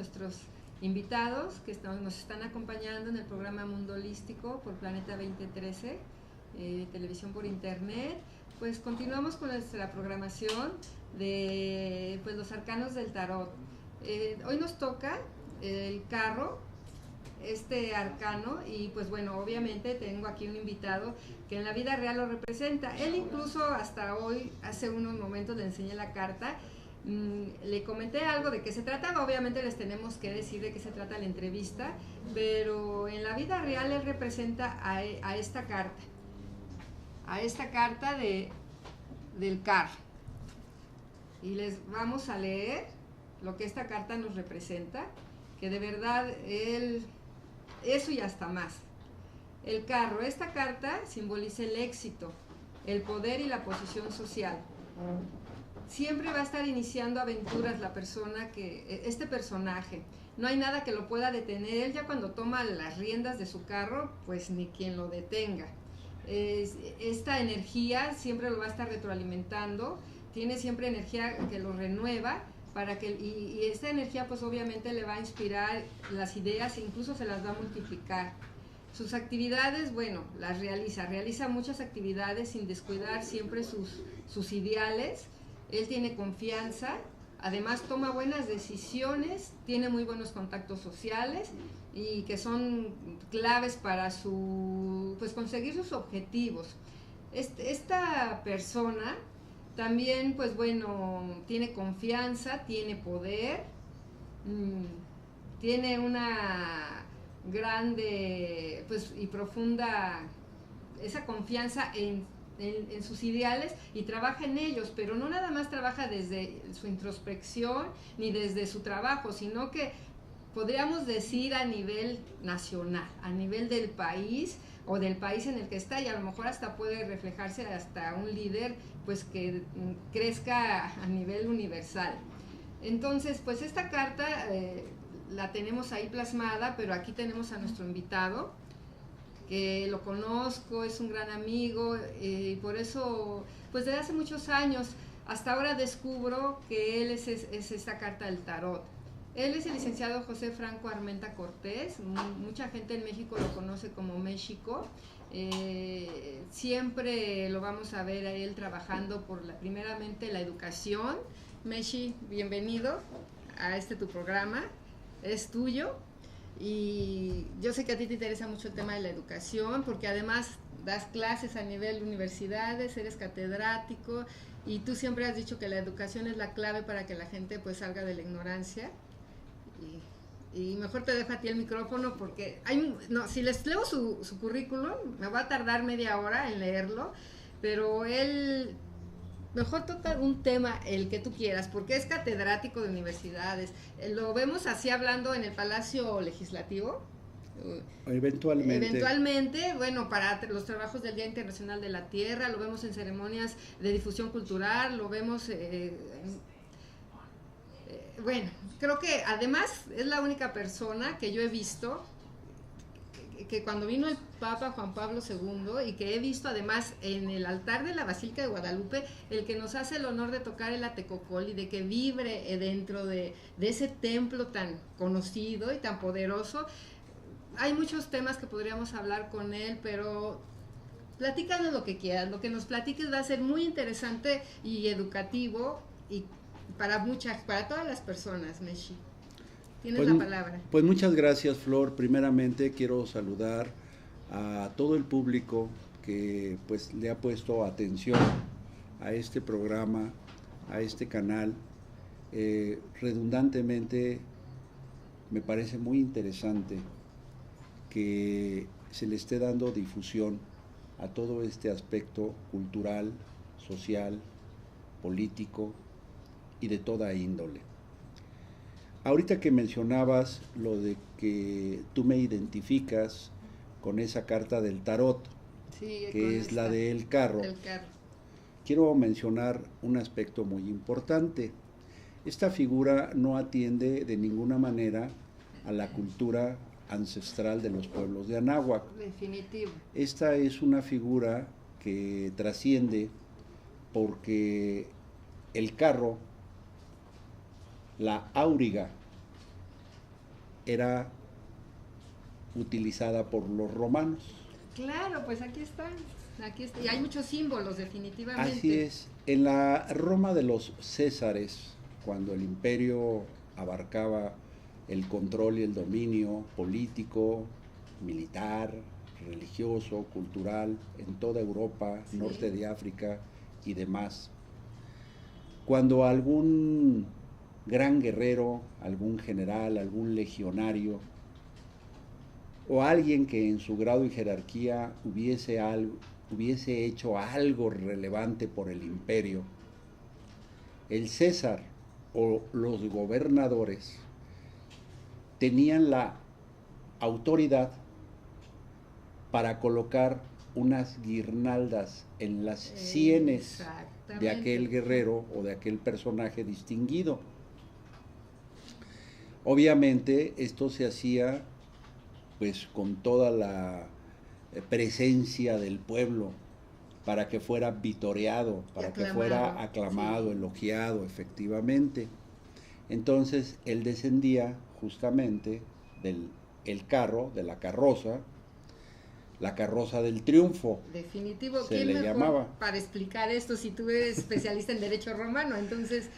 nuestros invitados que nos están acompañando en el programa Mundo Holístico por Planeta 2013, televisión por internet. Pues continuamos con nuestra programación de pues, los arcanos del tarot. Hoy nos toca el carro, este arcano, y pues bueno, obviamente tengo aquí un invitado que en la vida real lo representa. Él incluso hasta hoy, hace unos momentos le enseñé la carta, le comenté algo de qué se trataba. Obviamente les tenemos que decir de qué se trata la entrevista, pero en la vida real él representa a esta carta del carro, y les vamos a leer lo que esta carta nos representa, que de verdad eso y hasta más. El carro, esta carta simboliza el éxito, el poder y la posición social. Siempre va a estar iniciando aventuras este personaje. No hay nada que lo pueda detener. Él ya cuando toma las riendas de su carro, pues ni quien lo detenga. Esta energía siempre lo va a estar retroalimentando. Tiene siempre energía que lo renueva, y esta energía pues obviamente le va a inspirar las ideas e incluso se las va a multiplicar. Sus actividades, bueno, las realiza muchas actividades sin descuidar siempre sus ideales. Él tiene confianza, además toma buenas decisiones, tiene muy buenos contactos sociales y que son claves para pues conseguir sus objetivos. Esta persona también, pues bueno, tiene confianza, tiene poder, tiene una grande pues y profunda esa confianza en sus ideales y trabaja en ellos, pero no nada más trabaja desde su introspección ni desde su trabajo, sino que podríamos decir a nivel nacional, a nivel del país o del país en el que está, y a lo mejor hasta puede reflejarse hasta un líder pues que crezca a nivel universal. Entonces pues esta carta la tenemos ahí plasmada, pero aquí tenemos a nuestro invitado, que lo conozco, es un gran amigo, y por eso pues desde hace muchos años hasta ahora descubro que él es esta carta del tarot. Él es el licenciado José Franco Armenta Cortés. Mucha gente en México lo conoce como México. Siempre lo vamos a ver a él trabajando por primeramente la educación. Meshi, bienvenido a tu programa, es tuyo. Y yo sé que a ti te interesa mucho el tema de la educación, porque además das clases a nivel universidades, eres catedrático, y tú siempre has dicho que la educación es la clave para que la gente pues salga de la ignorancia. Y mejor te dejo a ti el micrófono, porque si les leo su currículum me va a tardar media hora en leerlo, pero él mejor toca un tema, el que tú quieras, porque es catedrático de universidades. Lo vemos así hablando en el Palacio Legislativo. Eventualmente, bueno, para los trabajos del Día Internacional de la Tierra, lo vemos en ceremonias de difusión cultural, lo vemos bueno, creo que además es la única persona que yo he visto que cuando vino el Papa Juan Pablo II, y que he visto además en el altar de la Basílica de Guadalupe, el que nos hace el honor de tocar el Atecocol y de que vibre dentro de ese templo tan conocido y tan poderoso. Hay muchos temas que podríamos hablar con él, pero platícanos lo que quieras. Lo que nos platiques va a ser muy interesante y educativo, y para todas las personas. Meshi, tienes la palabra. Pues muchas gracias, Flor. Primeramente quiero saludar a todo el público que pues le ha puesto atención a este programa, a este canal. Redundantemente me parece muy interesante que se le esté dando difusión a todo este aspecto cultural, social, político y de toda índole. Ahorita que mencionabas lo de que tú me identificas con esa carta del tarot, sí, que es la del carro, quiero mencionar un aspecto muy importante. Esta figura no atiende de ninguna manera a la cultura ancestral de los pueblos de Anáhuac. Definitivo. Esta es una figura que trasciende, porque el carro, la auriga, era utilizada por los romanos. Claro, pues aquí está. Y hay muchos símbolos, definitivamente. Así es. En la Roma de los Césares, cuando el imperio abarcaba el control y el dominio político, militar, religioso, cultural, en toda Europa, sí, norte de África y demás. Cuando algún gran guerrero, algún general, algún legionario, o alguien que en su grado y jerarquía hubiese hecho algo relevante por el imperio, el César o los gobernadores tenían la autoridad para colocar unas guirnaldas en las sienes de aquel guerrero o de aquel personaje distinguido. Obviamente esto se hacía pues con toda la presencia del pueblo, para que fuera vitoreado, para que fuera aclamado, sí, elogiado, efectivamente. Entonces él descendía justamente del carro, de la carroza del triunfo. Definitivo, se ¿quién le mejor llamaba para explicar esto si tú eres especialista en derecho romano? Entonces,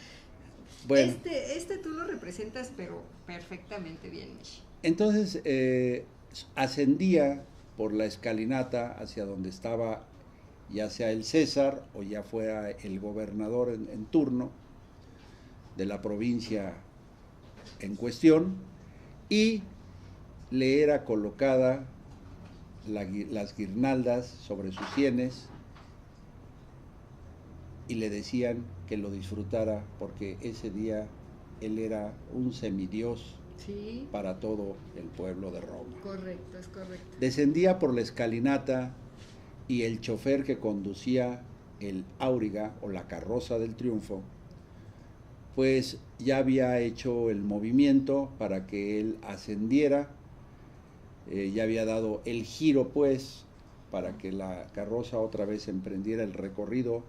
bueno, este tú lo representas, pero perfectamente bien, Michi. Entonces, ascendía por la escalinata hacia donde estaba ya sea el César o ya fuera el gobernador en turno de la provincia en cuestión, y le era colocada las guirnaldas sobre sus sienes y le decían que lo disfrutara porque ese día él era un semidios, sí, para todo el pueblo de Roma. Correcto, es correcto. Descendía por la escalinata y el chofer que conducía el auriga o la carroza del triunfo, pues ya había hecho el movimiento para que él ascendiera, ya había dado el giro pues para que la carroza otra vez emprendiera el recorrido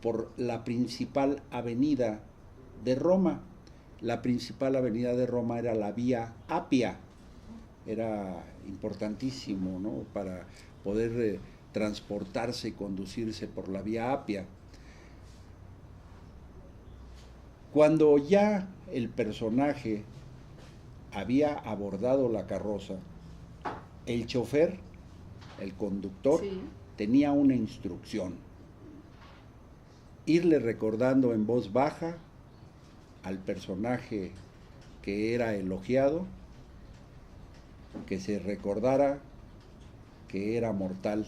por la principal avenida de Roma. La principal avenida de Roma era la Vía Apia, era importantísimo, ¿no?, para poder transportarse y conducirse por la Vía Apia. Cuando ya el personaje había abordado la carroza, el chofer, el conductor, sí, tenía una instrucción: irle recordando en voz baja al personaje que era elogiado, que se recordara que era mortal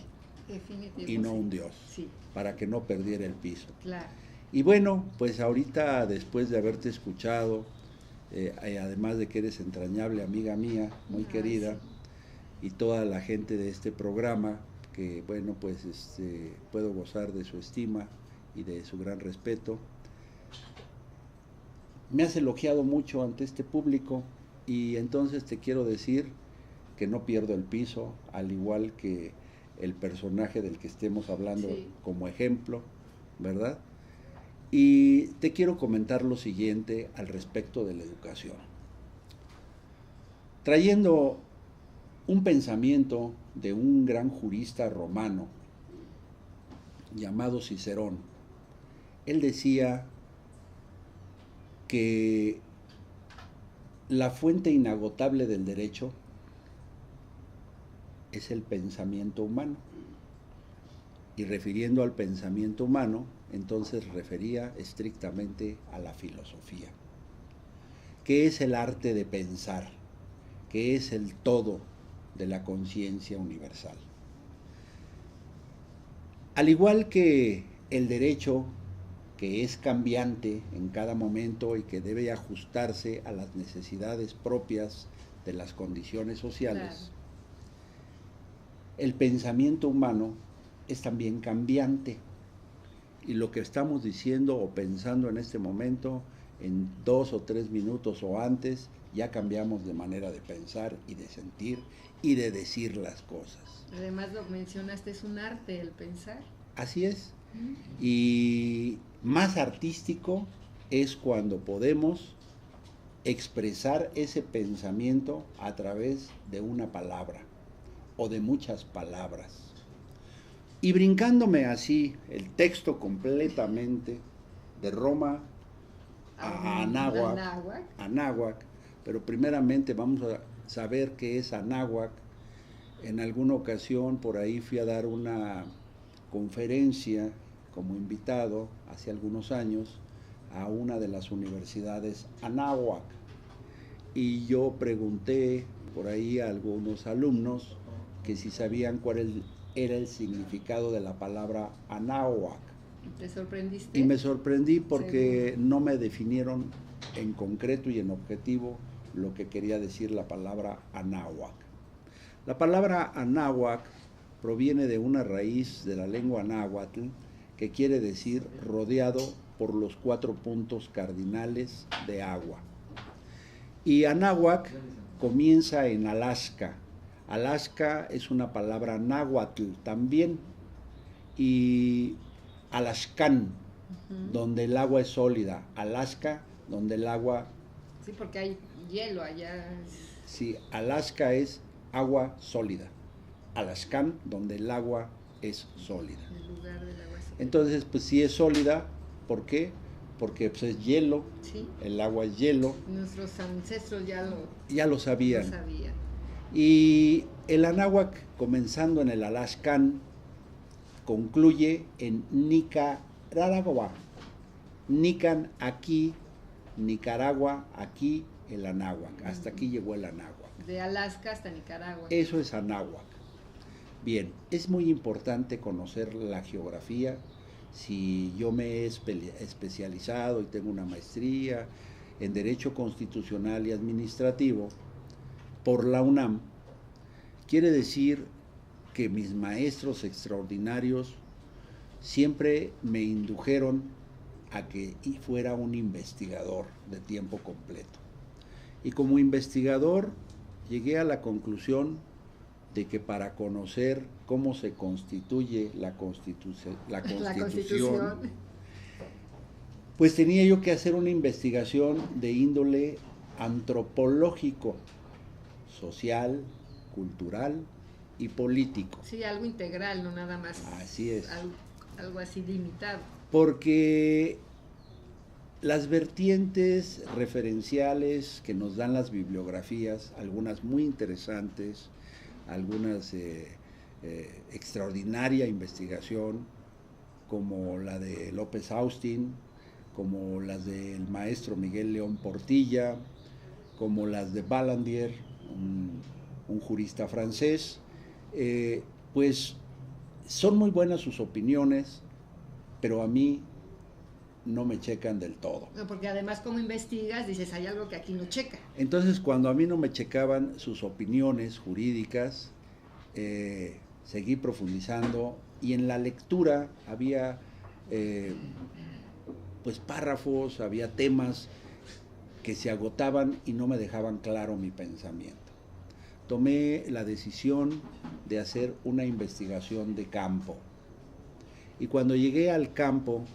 y no un dios, sí, para que no perdiera el piso. Claro. Y bueno, pues ahorita, después de haberte escuchado, además de que eres entrañable amiga mía, muy querida, sí, y toda la gente de este programa, que bueno, pues puedo gozar de su estima y de su gran respeto, me has elogiado mucho ante este público, y entonces te quiero decir que no pierdo el piso, al igual que el personaje del que estemos hablando, sí, como ejemplo, ¿verdad? Y te quiero comentar lo siguiente al respecto de la educación. Trayendo un pensamiento de un gran jurista romano llamado Cicerón, él decía que la fuente inagotable del derecho es el pensamiento humano. Y refiriendo al pensamiento humano, entonces refería estrictamente a la filosofía, que es el arte de pensar, que es el todo de la conciencia universal. Al igual que el derecho, que es cambiante en cada momento y que debe ajustarse a las necesidades propias de las condiciones sociales, claro, el pensamiento humano es también cambiante, y lo que estamos diciendo o pensando en este momento, en 2 o 3 minutos o antes, ya cambiamos de manera de pensar y de sentir y de decir las cosas. Además, lo mencionaste, es un arte el pensar. Así es. Y más artístico es cuando podemos expresar ese pensamiento a través de una palabra o de muchas palabras. Y brincándome así el texto completamente de Roma a Anáhuac, pero primeramente vamos a saber qué es Anáhuac. En alguna ocasión por ahí fui a dar una conferencia como invitado hace algunos años a una de las universidades Anáhuac, y yo pregunté por ahí a algunos alumnos que si sabían cuál era el significado de la palabra Anáhuac. ¿Te sorprendiste? Y me sorprendí porque no me definieron en concreto y en objetivo lo que quería decir la palabra Anáhuac. La palabra Anáhuac proviene de una raíz de la lengua náhuatl que quiere decir rodeado por los 4 puntos cardinales de agua. Y Anáhuac comienza en Alaska. Alaska es una palabra náhuatl también, y Alaskan, donde el agua es sólida. Alaska, donde el agua... Sí, porque hay hielo allá. Sí, Alaska es agua sólida. Alaskan, donde el agua es sólida. El lugar del agua es sólida. Entonces, pues si es sólida, ¿por qué? Porque pues, es hielo, sí. El agua es hielo. Nuestros ancestros ya lo sabían. Lo sabían. Y el Anáhuac, comenzando en el Alaskan, concluye en Nicaragua. Nican aquí, Nicaragua aquí, el Anáhuac. Hasta aquí llegó el Anáhuac. De Alaska hasta Nicaragua. Eso es Anáhuac. Bien, es muy importante conocer la geografía. Si yo me he especializado y tengo una maestría en Derecho Constitucional y Administrativo por la UNAM, quiere decir que mis maestros extraordinarios siempre me indujeron a que fuera un investigador de tiempo completo. Y como investigador llegué a la conclusión de que para conocer cómo se constituye la Constitución, pues tenía yo que hacer una investigación de índole antropológico, social, cultural y político. Sí, algo integral, no nada más. Así es. Algo así limitado. Porque las vertientes referenciales que nos dan las bibliografías, algunas muy interesantes, algunas extraordinaria investigación, como la de López Austin, como las del maestro Miguel León Portilla, como las de Balandier, un jurista francés, pues son muy buenas sus opiniones, pero a mí no me checan del todo. No, porque además como investigas, dices, hay algo que aquí no checa. Entonces, cuando a mí no me checaban sus opiniones jurídicas, seguí profundizando, y en la lectura había pues párrafos, había temas que se agotaban y no me dejaban claro mi pensamiento. Tomé la decisión de hacer una investigación de campo. Y cuando llegué al campo,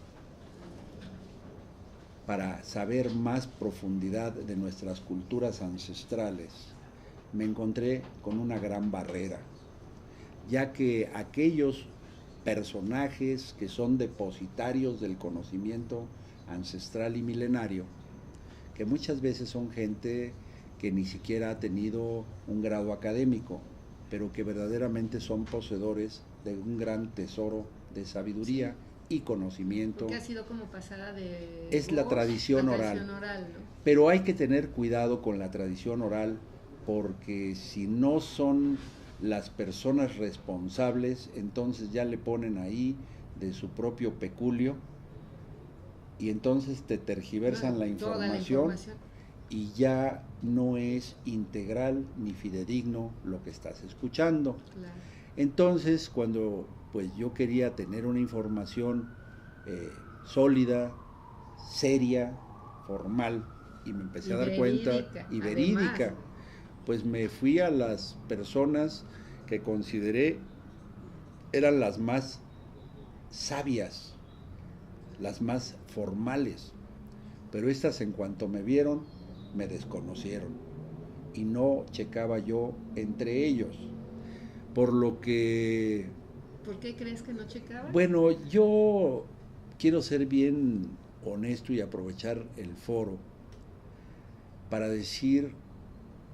para saber más profundidad de nuestras culturas ancestrales, me encontré con una gran barrera, ya que aquellos personajes que son depositarios del conocimiento ancestral y milenario, que muchas veces son gente que ni siquiera ha tenido un grado académico, pero que verdaderamente son poseedores de un gran tesoro de sabiduría y conocimiento. Porque ha sido como pasada de... Es la tradición oral. ¿no? Pero hay que tener cuidado con la tradición oral, porque si no son las personas responsables, entonces ya le ponen ahí de su propio peculio, y entonces te tergiversan la información y ya no es integral ni fidedigno lo que estás escuchando. Claro. Entonces, cuando pues yo quería tener una información sólida, seria, formal, y me empecé a dar cuenta, y verídica, además, pues me fui a las personas que consideré eran las más sabias, las más formales, pero estas, en cuanto me vieron, me desconocieron y no checaba yo entre ellos. Por lo que, ¿Por qué crees que no checaba? bueno, yo quiero ser bien honesto y aprovechar el foro para decir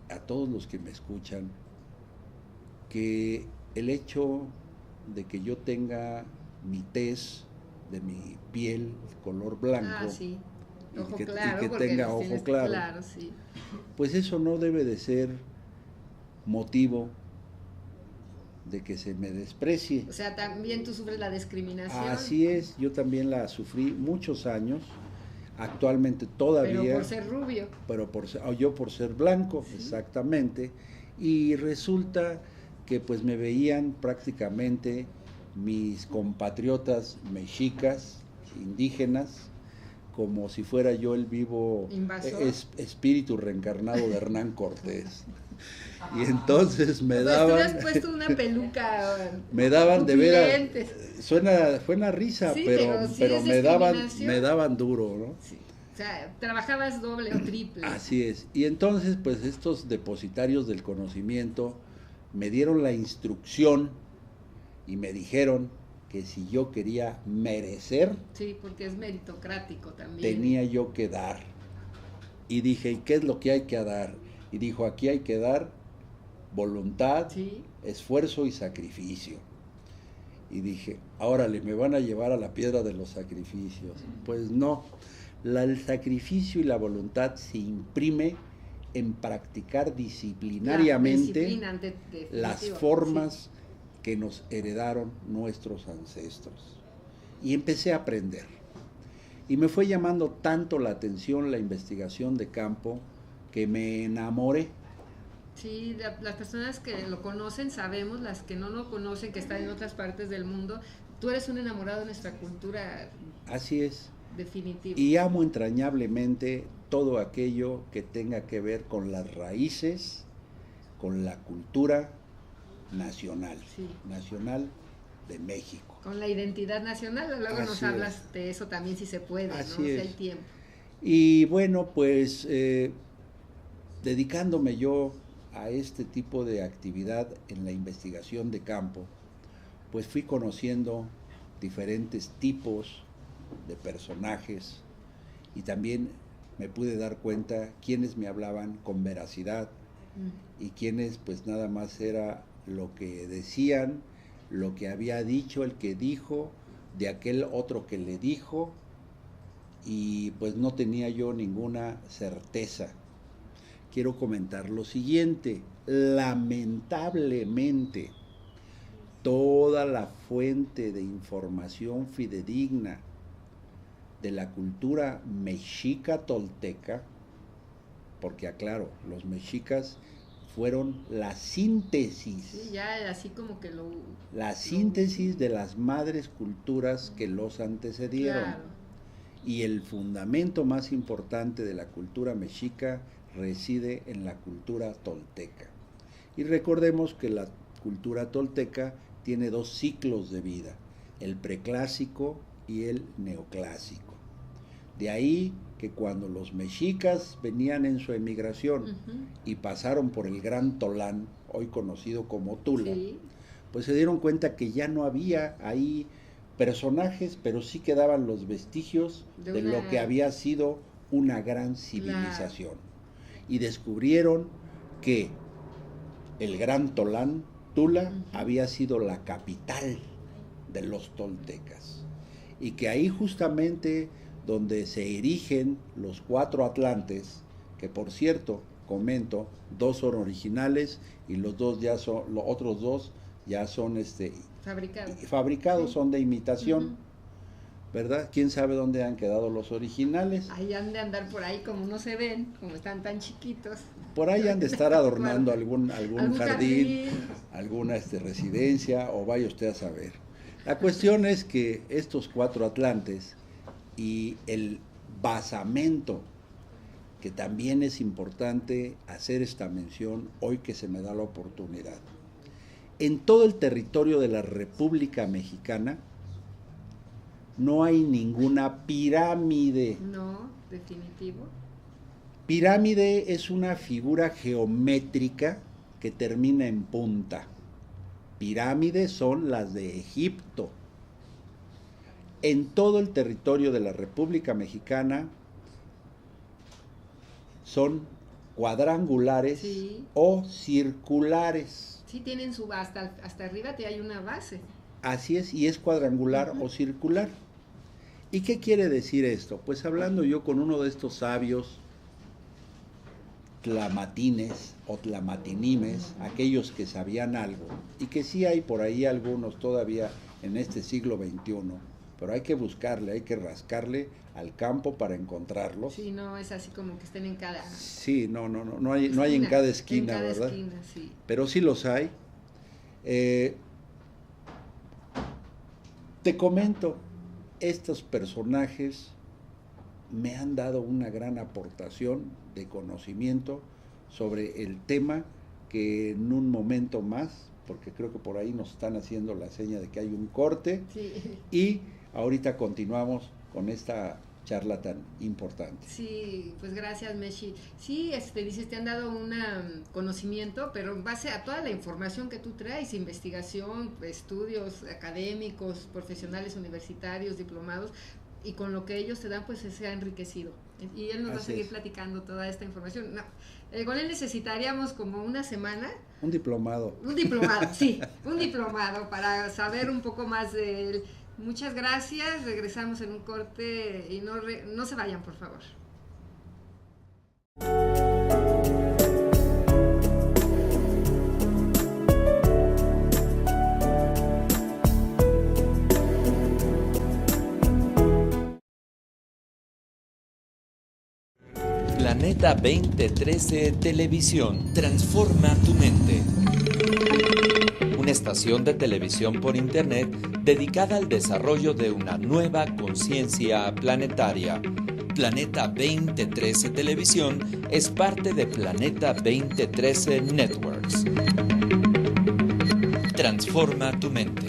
a todos los que me escuchan que el hecho de que yo tenga mi tez de mi piel color blanco, Sí. Ojo y que porque tenga los ojo tienes claro, sí. pues eso no debe de ser motivo de que se me desprecie. O sea, también tú sufres la discriminación. Así es, yo también la sufrí muchos años, actualmente todavía. Pero por ser rubio. Pero yo por ser blanco, Sí. exactamente. Y resulta que pues me veían prácticamente mis compatriotas mexicas, indígenas, como si fuera yo el vivo espíritu reencarnado de Hernán Cortés. Y entonces me daban... Tú has puesto una peluca. Me daban de veras... Suena risa, sí, pero me daban duro, ¿no? Sí. O sea, trabajabas doble o triple. Así es. Y entonces, pues estos depositarios del conocimiento me dieron la instrucción y me dijeron que si yo quería merecer, sí, porque es meritocrático también, tenía yo que dar. Y dije, ¿y qué es lo que hay que dar? Y dijo, aquí hay que dar voluntad, sí, esfuerzo y sacrificio. Y dije, órale, me van a llevar a la piedra de los sacrificios. Pues no, el sacrificio y la voluntad se imprime en practicar disciplinariamente las formas sí. que nos heredaron nuestros ancestros. Y empecé a aprender. Y me fue llamando tanto la atención la investigación de campo que me enamoré. Sí, las personas que lo conocen sabemos, las que no lo conocen, que están en otras partes del mundo, tú eres un enamorado de nuestra cultura. Así es. Definitivo. Y amo entrañablemente todo aquello que tenga que ver con las raíces, con la cultura nacional, sí. nacional de México. Con la identidad nacional, luego Así nos hablas de eso también si se puede, Así ¿no? es. Si hay tiempo. Y bueno, pues dedicándome yo a este tipo de actividad en la investigación de campo, pues fui conociendo diferentes tipos de personajes y también me pude dar cuenta quiénes me hablaban con veracidad y quiénes pues nada más era lo que decían, lo que había dicho el que dijo, de aquel otro que le dijo, y pues no tenía yo ninguna certeza. Quiero comentar lo siguiente, lamentablemente toda la fuente de información fidedigna de la cultura mexica tolteca, porque aclaro, los mexicas fueron la síntesis, sí, ya así como que la síntesis de las madres culturas que los antecedieron. Claro. Y el fundamento más importante de la cultura mexica reside en la cultura tolteca. Y recordemos que la cultura tolteca tiene dos ciclos de vida, el preclásico y el neoclásico. De ahí que cuando los mexicas venían en su emigración y pasaron por el Gran Tolán, hoy conocido como Tula, sí. pues se dieron cuenta que ya no había ahí personajes, pero sí quedaban los vestigios de lo que había sido una gran civilización. Claro. Y descubrieron que el Gran Tolán, Tula, había sido la capital de los toltecas. Y que ahí justamente donde se erigen los 4 atlantes, que por cierto, comento, 2 son originales y los otros 2 ya son fabricados sí. Son de imitación, ¿verdad? ¿Quién sabe dónde han quedado los originales? Ahí han de andar por ahí, como no se ven, como están tan chiquitos. Por ahí han de estar adornando algún jardín, alguna residencia, o vaya usted a saber. La cuestión es que estos 4 atlantes y el basamento, que también es importante hacer esta mención hoy que se me da la oportunidad. En todo el territorio de la República Mexicana no hay ninguna pirámide. No, definitivo. Pirámide es una figura geométrica que termina en punta. Pirámides son las de Egipto. En todo el territorio de la República Mexicana son cuadrangulares Sí. o circulares. Sí, tienen su hasta arriba te hay una base. Así es, y es cuadrangular o circular. ¿Y qué quiere decir esto? Pues hablando yo con uno de estos sabios tlamatines o tlamatinimes, aquellos que sabían algo, y que sí hay por ahí algunos todavía en este siglo XXI, pero hay que buscarle, hay que rascarle al campo para encontrarlos. Sí, no es así como que estén en cada... Sí, no hay en cada esquina, en cada ¿verdad? Esquina, sí. Pero sí los hay. Te comento, estos personajes me han dado una gran aportación de conocimiento sobre el tema que en un momento más, porque creo que por ahí nos están haciendo la seña de que hay un corte, Sí. y ahorita continuamos con esta charla tan importante. Sí, pues gracias, Meshi. Sí, dices, te han dado un conocimiento, pero en base a toda la información que tú traes, investigación, estudios académicos, profesionales universitarios, diplomados, y con lo que ellos te dan, pues se ha enriquecido. Y él nos va a seguir platicando toda esta información. No, con él necesitaríamos como una semana. Un diplomado. Un diplomado, sí, un diplomado para saber un poco más de él. Muchas gracias, regresamos en un corte y no se vayan, por favor. Planeta 2013 Televisión transforma tu mente. Una estación de televisión por internet dedicada al desarrollo de una nueva conciencia planetaria. Planeta 2013 Televisión es parte de Planeta 2013 Networks. Transforma tu mente.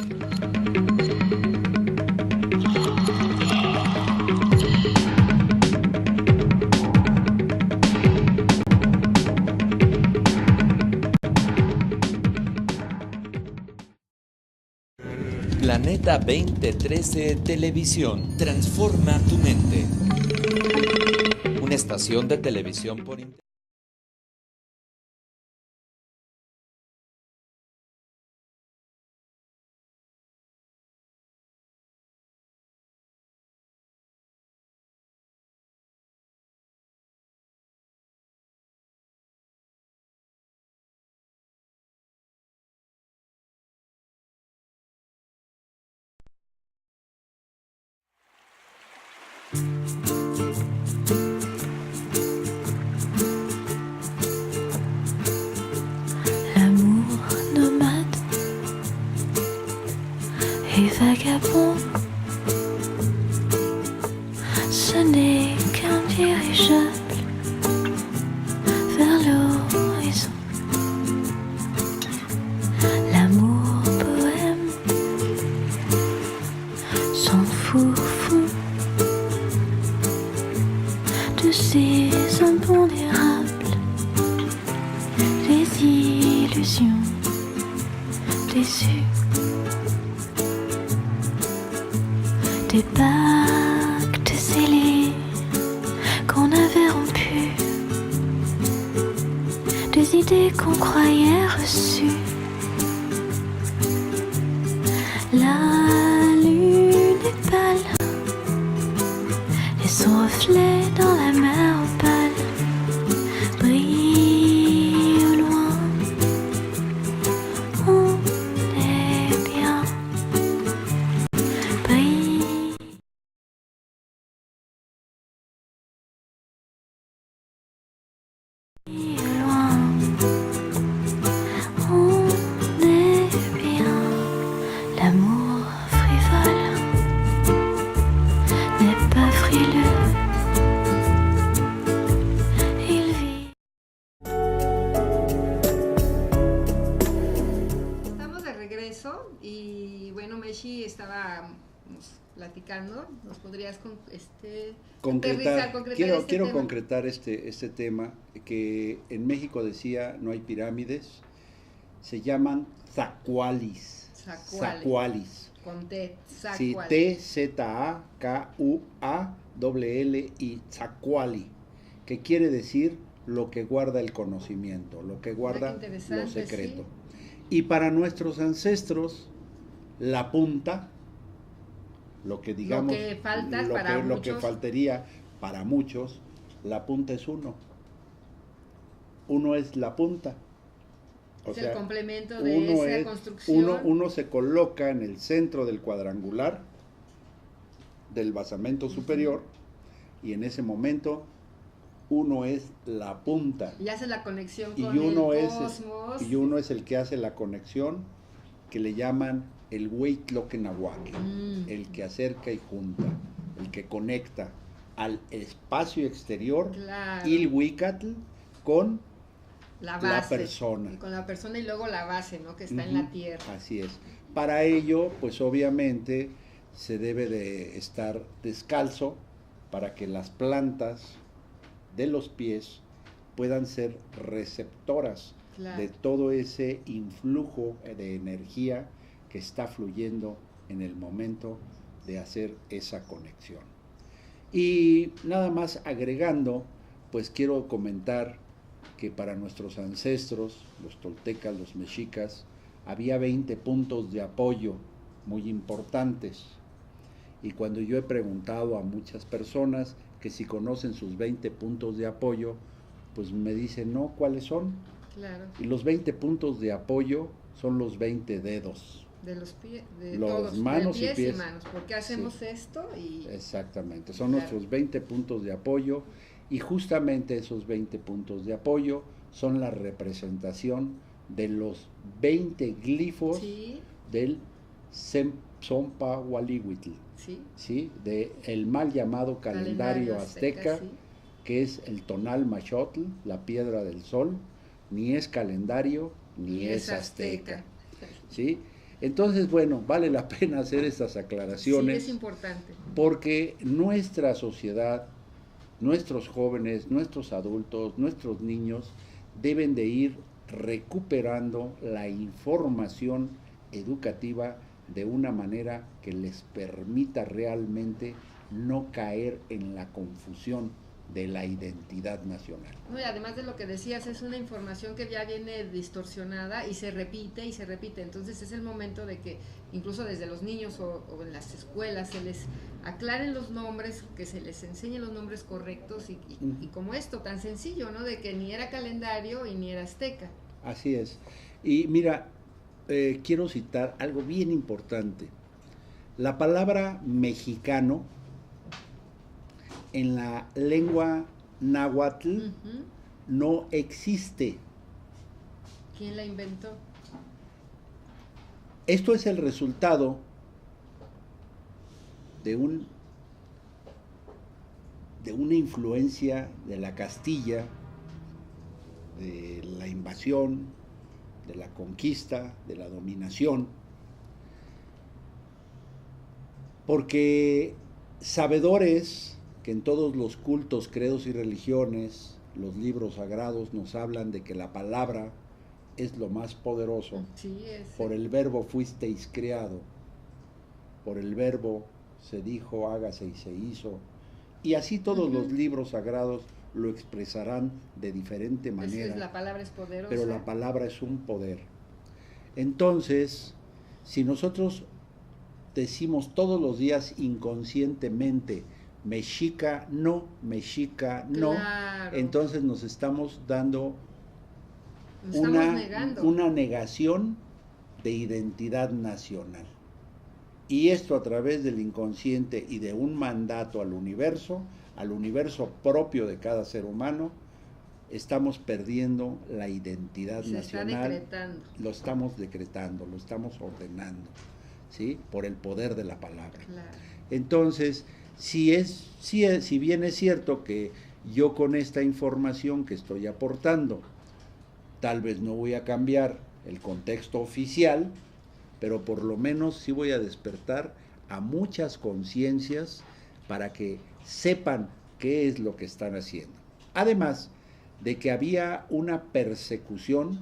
Planeta 2013 Televisión transforma tu mente. Una estación de televisión por internet. L'amour nomade et vagabond, ce n'est qu'un dirigeable vers l'horizon. L'amour poème s'en fout de ces impondérables, des illusions déçues, des pactes scellés qu'on avait rompus, des idées qu'on croyait reçues. La lune est pâle et son reflet dans la mer opale brille au loin. On est bien, brille. Loin, on est bien. L'amour frivole n'est pas frileux. Il vit. Estamos de regreso y bueno, Meshi estábamos platicando, nos podrías Concretar, concretar quiero tema. concretar este tema, que en México decía no hay pirámides, se llaman zacualis. Zacualis. Con T, Sí, T-Z-A-K-U-A-L-L-I, zacuali, que quiere decir lo que guarda el conocimiento, lo que guarda lo secreto. Sí. Y para nuestros ancestros, la punta, lo que digamos, lo que faltaría para muchos, la punta es uno. Uno es la punta. O sea, el complemento de esa construcción. Uno se coloca en el centro del cuadrangular del basamento superior, y en ese momento uno es la punta. Y hace la conexión con el cosmos. Y uno es el que hace la conexión, que le llaman el Huitloquenahuaque, el que acerca y junta, el que conecta al espacio exterior, claro, Ilhuicatl, con la persona. Con la persona y luego la base, ¿no? Que está en la tierra. Así es. Para ello, pues obviamente se debe de estar descalzo para que las plantas de los pies puedan ser receptoras, claro, de todo ese influjo de energía que está fluyendo en el momento de hacer esa conexión. Y nada más agregando, pues quiero comentar que para nuestros ancestros, los toltecas, los mexicas, había 20 puntos de apoyo muy importantes. Y cuando yo he preguntado a muchas personas que si conocen sus 20 puntos de apoyo, pues me dicen, no, ¿cuáles son? Claro. Y los 20 puntos de apoyo son los 20 dedos. De los pies, de los todos, manos de pies y pies. Y manos, porque hacemos Sí. esto y... Exactamente, son claro, nuestros 20 puntos de apoyo, y justamente esos 20 puntos de apoyo son la representación de los 20 glifos, sí, del Tzompawalihuitl, sí, ¿sí? De el mal llamado calendario azteca, sí, que es el tonal machotl, la piedra del sol, ni es calendario ni es azteca, ¿sí? Entonces, bueno, vale la pena hacer estas aclaraciones. Sí, es importante. Porque nuestra sociedad, nuestros jóvenes, nuestros adultos, nuestros niños deben de ir recuperando la información educativa de una manera que les permita realmente no caer en la confusión de la identidad nacional. No, y además de lo que decías, es una información que ya viene distorsionada y se repite y se repite. Entonces es el momento de que incluso desde los niños o en las escuelas se les aclaren los nombres, que se les enseñen los nombres correctos y como esto tan sencillo, ¿no? De que ni era calendario y ni era azteca. Así es. Y mira, quiero citar algo bien importante. La palabra mexicano en la lengua náhuatl no existe. ¿Quién la inventó? Esto es el resultado de una influencia de la Castilla, de la invasión, de la conquista, de la dominación, porque sabedores que en todos los cultos, credos y religiones, los libros sagrados nos hablan de que la palabra es lo más poderoso. Sí, por el verbo fuisteis creado, por el verbo se dijo, hágase y se hizo, y así todos los libros sagrados lo expresarán de diferente manera. La palabra es poderosa. Pero la palabra es un poder. Entonces, si nosotros decimos todos los días inconscientemente, mexica no, claro, entonces nos estamos dando negando una negación de identidad nacional. Y esto a través del inconsciente y de un mandato al universo propio de cada ser humano, estamos perdiendo la identidad nacional. Lo estamos decretando, lo estamos ordenando, ¿sí? Por el poder de la palabra. Claro. Entonces, si bien es cierto que yo con esta información que estoy aportando, tal vez no voy a cambiar el contexto oficial, pero por lo menos sí voy a despertar a muchas conciencias para que sepan qué es lo que están haciendo. Además de que había una persecución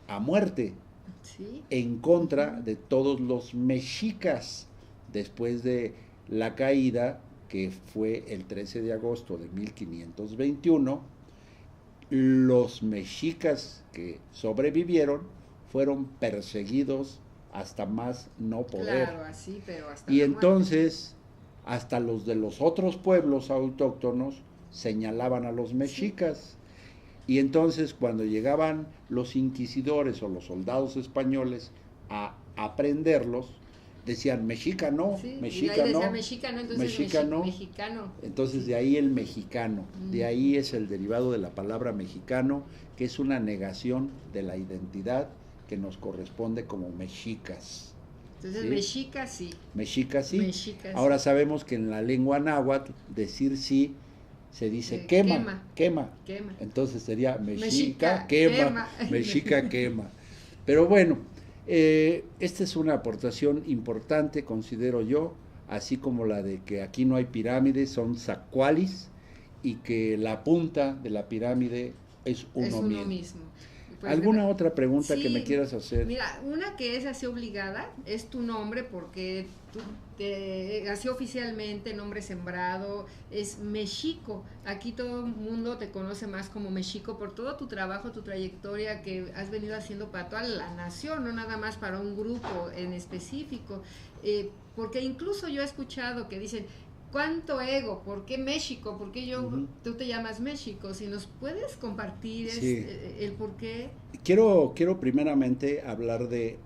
a muerte Sí. en contra de todos los mexicas después de la caída, que fue el 13 de agosto de 1521. Los mexicas que sobrevivieron fueron perseguidos hasta más no poder. Claro, así, pero hasta Y la muerte. entonces, hasta los de los otros pueblos autóctonos señalaban a los mexicas. Y entonces, cuando llegaban los inquisidores o los soldados españoles a aprenderlos, decían mexica no, Sí, y mexica ahí decía no, mexicano, entonces mexicano. mexicano. Entonces de ahí el mexicano, de ahí es el derivado de la palabra mexicano, que es una negación de la identidad que nos corresponde como mexicas. Entonces ¿sí? mexica sí. Mexicas sí. Mexicas, Ahora sí. sabemos que en la lengua náhuatl decir sí se dice quema. Quema. Entonces sería Mexica, mexica, quema, quema. mexica, quema. Pero bueno, esta es una aportación importante, considero yo, así como la de que aquí no hay pirámides, son zacualis, y que la punta de la pirámide es uno mismo. Pues, ¿Alguna otra pregunta sí, que me quieras hacer? Mira, una que es así obligada, es tu nombre, porque así oficialmente, nombre sembrado, es Mexico. Aquí todo el mundo te conoce más como Mexico por todo tu trabajo, tu trayectoria que has venido haciendo para toda la nación, no nada más para un grupo en específico. Porque incluso yo he escuchado que dicen, ¿cuánto ego? ¿Por qué México? ¿Por qué tú te llamas México? Si nos puedes compartir Sí. el por qué. Quiero primeramente hablar de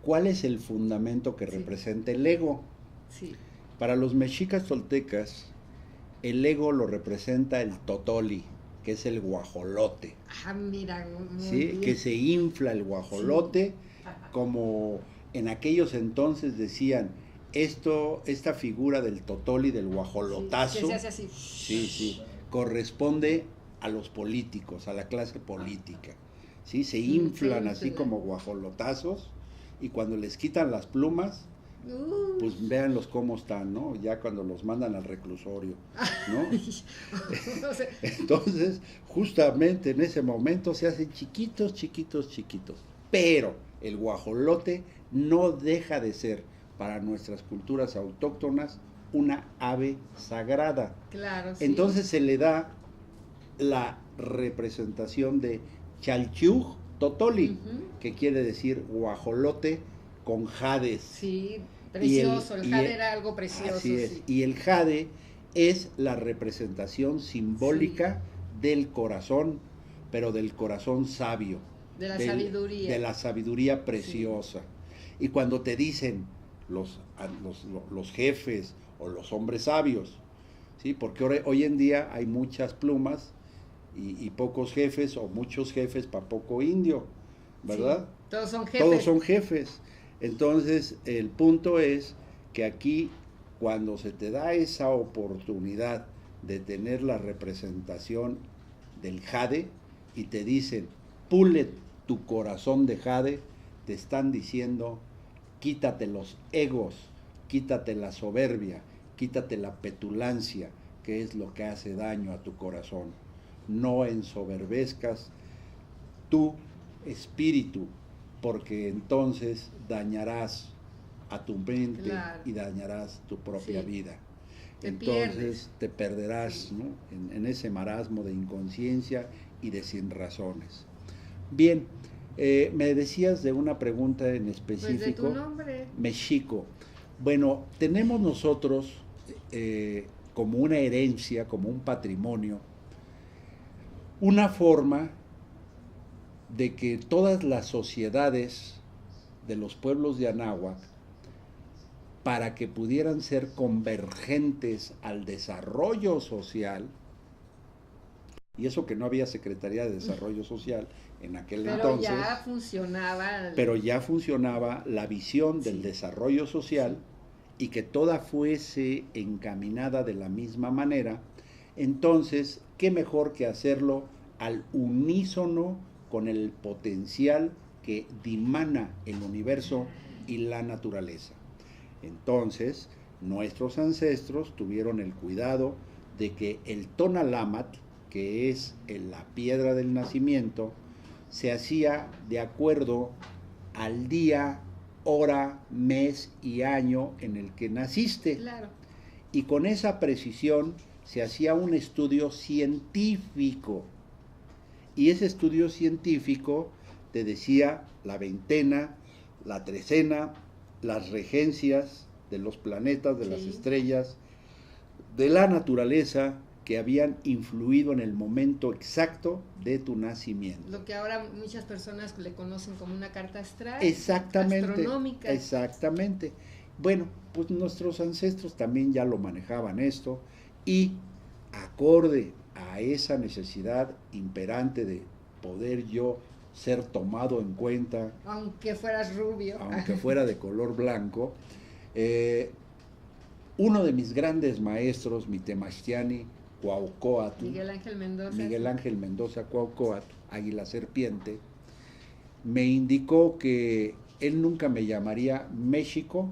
cuál es el fundamento que Sí. representa el ego. Sí. Para los mexicas toltecas, el ego lo representa el totoli, que es el guajolote, Ah, mira, muy ¿sí? bien. Que se infla el guajolote, como en aquellos entonces decían, esta figura del totoli, del guajolotazo, Sí, que se hace así. sí, corresponde a los políticos, a la clase política. ¿Sí? Se inflan sí, así sí. como guajolotazos, y cuando les quitan las plumas, pues véanlos cómo están, ¿no? Ya cuando los mandan al reclusorio, ¿no? O sea, Entonces, justamente en ese momento se hacen chiquitos. Pero el guajolote no deja de ser, para nuestras culturas autóctonas, una ave sagrada. claro, sí. Entonces se le da la representación de Chalchiuj Totoli, que quiere decir guajolote con jades. Sí, precioso, el jade era algo precioso. Así es, sí. y el jade es la representación simbólica del corazón, pero del corazón sabio. De la sabiduría. De la sabiduría preciosa. Y cuando te dicen los jefes o los hombres sabios, ¿sí? Porque hoy en día hay muchas plumas y pocos jefes, o muchos jefes para poco indio, ¿verdad? Sí, todos son jefes. Todos son jefes. Entonces, el punto es que aquí, cuando se te da esa oportunidad de tener la representación del jade y te dicen, pule tu corazón de jade, te están diciendo, quítate los egos, quítate la soberbia, quítate la petulancia, que es lo que hace daño a tu corazón. No ensoberbezcas tu espíritu, porque entonces dañarás a tu mente, claro, y dañarás tu propia sí. vida. Te Entonces pierdes. te perderás, Sí. ¿no? en ese marasmo de inconsciencia y de sin razones. Bien, me decías de una pregunta en específico. Pues de tu nombre. Mexico. Bueno, tenemos nosotros como una herencia, como un patrimonio, una forma de que todas las sociedades de los pueblos de Anáhuac, para que pudieran ser convergentes al desarrollo social, y eso que no había Secretaría de Desarrollo Social en aquel entonces, pero ya funcionaba la visión del desarrollo social, y que toda fuese encaminada de la misma manera. Entonces, ¿qué mejor que hacerlo al unísono con el potencial que dimana el universo y la naturaleza? Entonces, nuestros ancestros tuvieron el cuidado de que el Tonalámatl, que es la piedra del nacimiento, se hacía de acuerdo al día, hora, mes y año en el que naciste. Claro. Y con esa precisión se hacía un estudio científico. Y ese estudio científico te decía la veintena, la trecena, las regencias de los planetas, de las estrellas, de la naturaleza que habían influido en el momento exacto de tu nacimiento. Lo que ahora muchas personas le conocen como una carta astral. Exactamente. Astronómica. Exactamente. Bueno, pues nuestros ancestros también ya lo manejaban esto, y acorde a esa necesidad imperante de poder yo ser tomado en cuenta, Aunque fueras rubio. aunque fuera de color blanco, uno de mis grandes maestros, mi Temachtiani Cuauhcoatl, Miguel Ángel Mendoza Cuauhcoatl, Águila Serpiente, me indicó que él nunca me llamaría México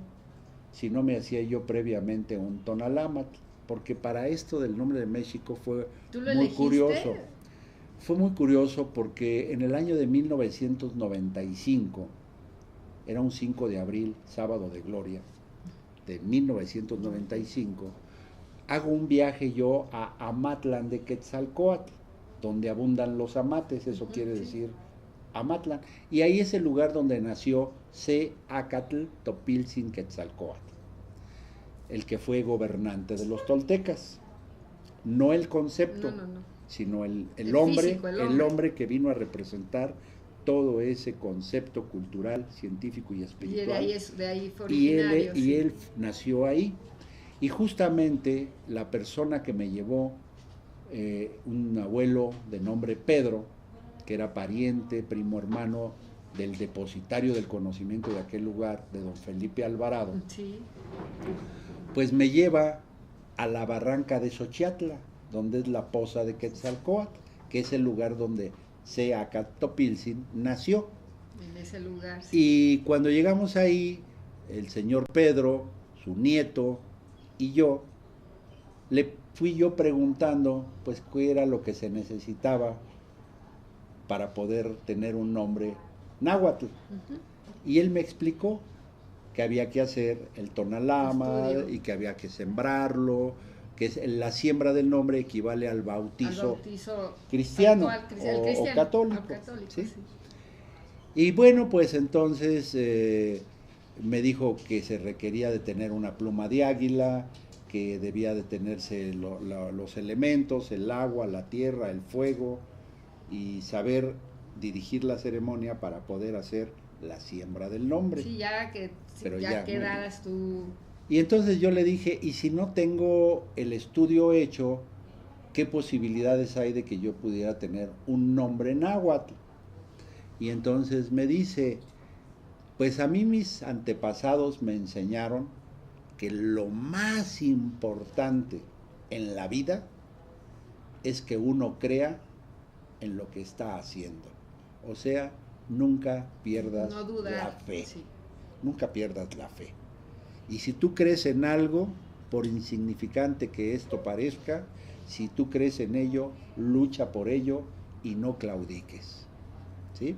si no me hacía yo previamente un Tonalámatl, porque para esto del nombre de México fue muy curioso. Fue muy curioso porque en el año de 1995, era un 5 de abril, sábado de gloria, de 1995, hago un viaje yo a Amatlán de Quetzalcóatl, donde abundan los amates, eso quiere decir Amatlán, y ahí es el lugar donde nació Seacatl Topiltzin Quetzalcóatl, el que fue gobernante de los toltecas, no el concepto, sino el hombre, físico, el hombre que vino a representar todo ese concepto cultural, científico y espiritual. Y de ahí fue originario. Y él nació ahí. Y justamente la persona que me llevó, un abuelo de nombre Pedro, que era pariente, primo hermano del depositario del conocimiento de aquel lugar, de don Felipe Alvarado, pues me lleva a la barranca de Xochiatla, donde es la poza de Quetzalcóatl, que es el lugar donde Seacatl Topiltzin nació. En ese lugar. Y cuando llegamos ahí, el señor Pedro, su nieto y yo, le fui yo preguntando pues qué era lo que se necesitaba para poder tener un nombre náhuatl. Y él me explicó que había que hacer el Tonalámatl y que había que sembrarlo, que la siembra del nombre equivale al bautizo cristiano, o católico. ¿Sí? Sí. Y bueno, pues entonces me dijo que se requería de tener una pluma de águila, que debía de tenerse los elementos, el agua, la tierra, el fuego, y saber dirigir la ceremonia para poder hacer la siembra del nombre. Sí, ya que Pero ya quedaras tú. Y entonces yo le dije, ¿y si no tengo el estudio hecho, qué posibilidades hay de que yo pudiera tener un nombre náhuatl? Y entonces me dice, pues a mí mis antepasados me enseñaron que lo más importante en la vida es que uno crea en lo que está haciendo. O sea, nunca pierdas la fe. Sí. Nunca pierdas la fe. Y si tú crees en algo, por insignificante que esto parezca, si tú crees en ello, lucha por ello y no claudiques. ¿Sí?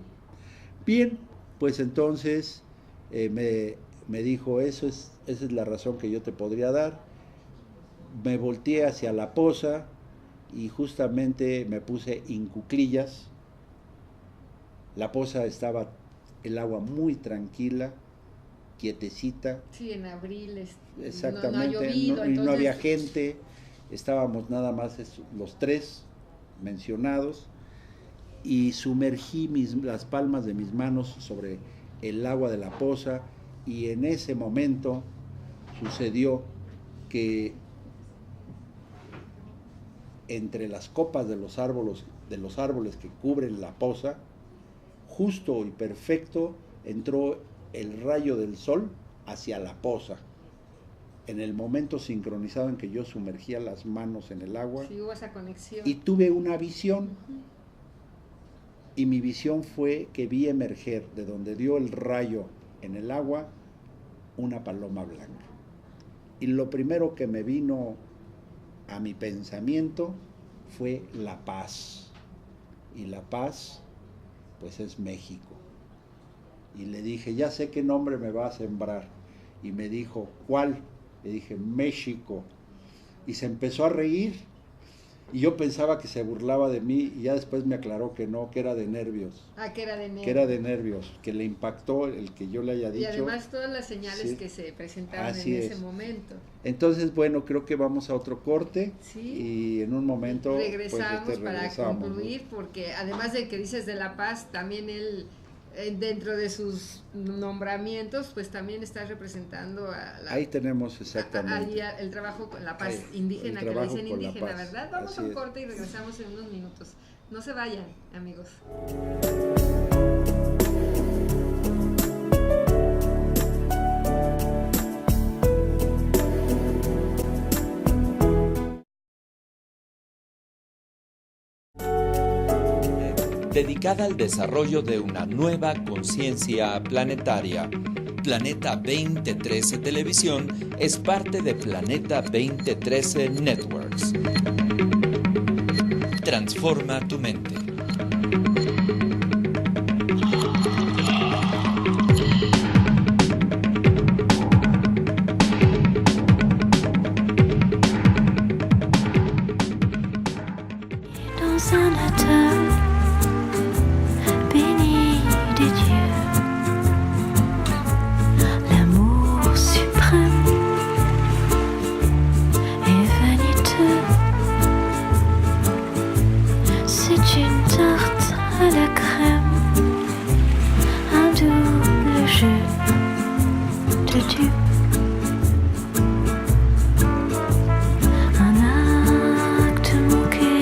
Bien, pues entonces me dijo, esa es la razón que yo te podría dar. Me volteé hacia la poza y justamente me puse en cuclillas. La poza estaba el agua muy tranquila, quietecita. Sí, en abril exactamente, no ha llovido, y entonces no había gente, estábamos nada más los tres mencionados, y sumergí las palmas de mis manos sobre el agua de la poza, y en ese momento sucedió que entre las copas de los árboles que cubren la poza, justo y perfecto, entró el rayo del sol hacia la poza. En el momento sincronizado en que yo sumergía las manos en el agua, sí, hubo esa conexión. Y tuve una visión. Y mi visión fue que vi emerger de donde dio el rayo en el agua una paloma blanca. Y lo primero que me vino a mi pensamiento fue la paz. Y la paz, pues es México. Y le dije, ya sé qué nombre me va a sembrar. Y me dijo, ¿cuál? Le dije, México. Y se empezó a reír. Y yo pensaba que se burlaba de mí y ya después me aclaró que no, que era de nervios. Ah, que era de nervios. Que era de nervios, que le impactó el que yo le haya dicho. Y además todas las señales Sí. que se presentaron Así en es. ese momento. Entonces, bueno, creo que vamos a otro corte. Sí. Y en un momento Regresamos pues, para regresamos, concluir, ¿no? porque además de que dices de La Paz, también él, dentro de sus nombramientos, pues también está representando a la... Ahí tenemos exactamente. Ahí el trabajo con la paz Ahí, indígena, el que le trabajo dicen con la indígena, paz. ¿verdad? Vamos Así a un es. corte y regresamos en unos minutos. No se vayan, amigos. Dedicada al desarrollo de una nueva conciencia planetaria. Planeta 2013 Televisión es parte de Planeta 2013 Networks. Transforma tu mente. Dans un atoll béni des dieux, l'amour suprême est vaniteux. C'est une tarte à la crème, un double jeu de dupes. Un acte manqué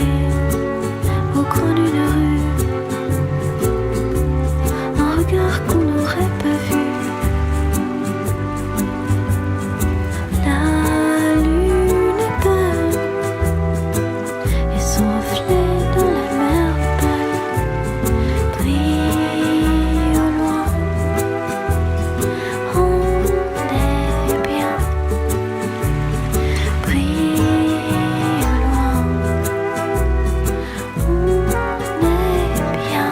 au coin d'une rue, un regard qu'on n'aurait pas vu. La lune est pâle et son reflet dans la mer pâle brille au loin. On est bien, brille au loin. On est bien.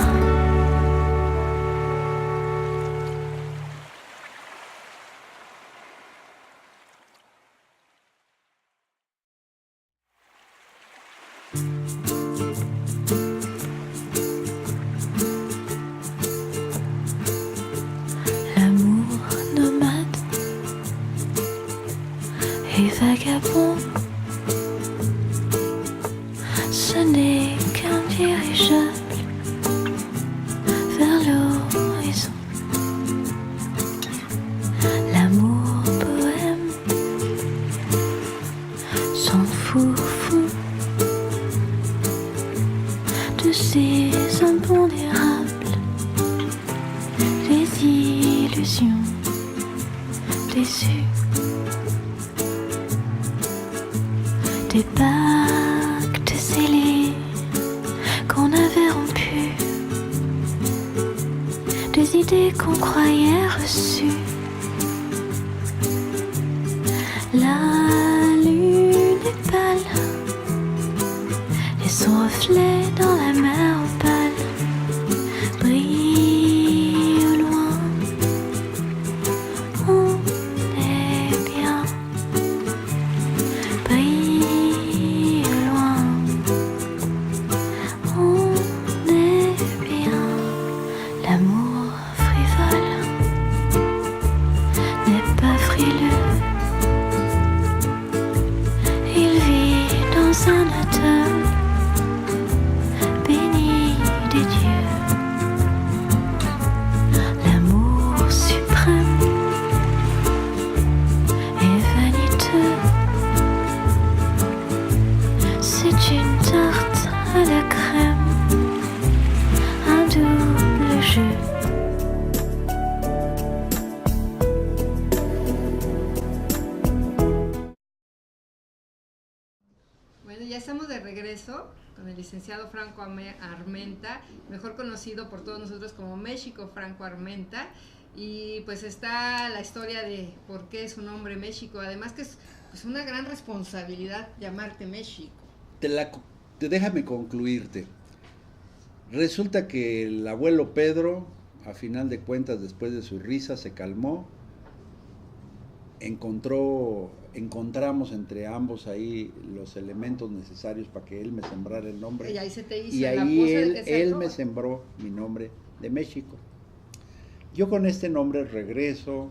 L'amour nomade et vagabond, ce n'est qu'un dirigeable vers l'horizon. L'amour bohème s'en fout fou de ces impondérables, des illusions déçues, des pactes scellés qu'on avait rompus, des idées qu'on croyait reçues. La lune est pâle et son reflet dans la mer pâle brille au loin. On est bien, brille au loin. On est bien. L'amour frivole n'est pas frileux. Il vit dans un atoll béni des dieux. L'amour suprême est vaniteux. C'est une tarte à la crème, un double jeu. Bueno, ya estamos de regreso con el licenciado Franco Armenta, mejor conocido por todos nosotros como México Franco Armenta. Y pues está la historia de por qué es su nombre México, además que es pues, una gran responsabilidad llamarte México. Déjame concluirte. Resulta que el abuelo Pedro, a final de cuentas, después de su risa, se calmó, encontramos entre ambos ahí los elementos necesarios para que él me sembrara el nombre. Y ahí se te hizo y la ahí pose de que se él roba. me sembró mi nombre de México. Yo con este nombre regreso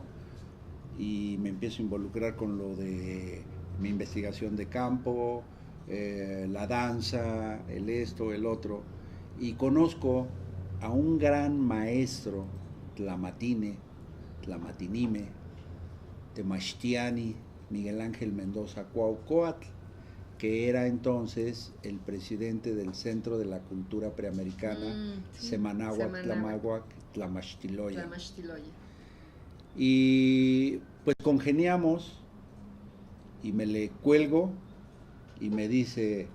y me empiezo a involucrar con lo de mi investigación de campo, la danza, el esto, el otro, y conozco a un gran maestro tlamatinime, Temachtiani, Miguel Ángel Mendoza Cuauhcoatl, que era entonces el presidente del Centro de la Cultura Preamericana, Sí, Semanáhuac, Tlamáhuac, Tlamachtiloya. Tlamachtiloya. Y pues congeniamos y me le cuelgo y me dice,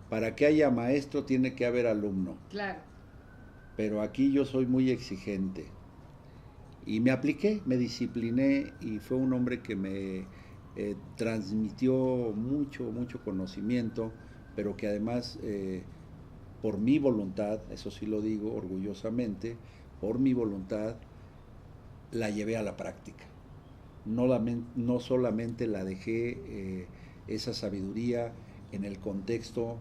para que haya maestro tiene que haber alumno, Claro. pero aquí yo soy muy exigente. Y me apliqué, me discipliné y fue un hombre que me transmitió mucho conocimiento, pero que además por mi voluntad, eso sí lo digo orgullosamente, por mi voluntad la llevé a la práctica. No solamente la dejé esa sabiduría en el contexto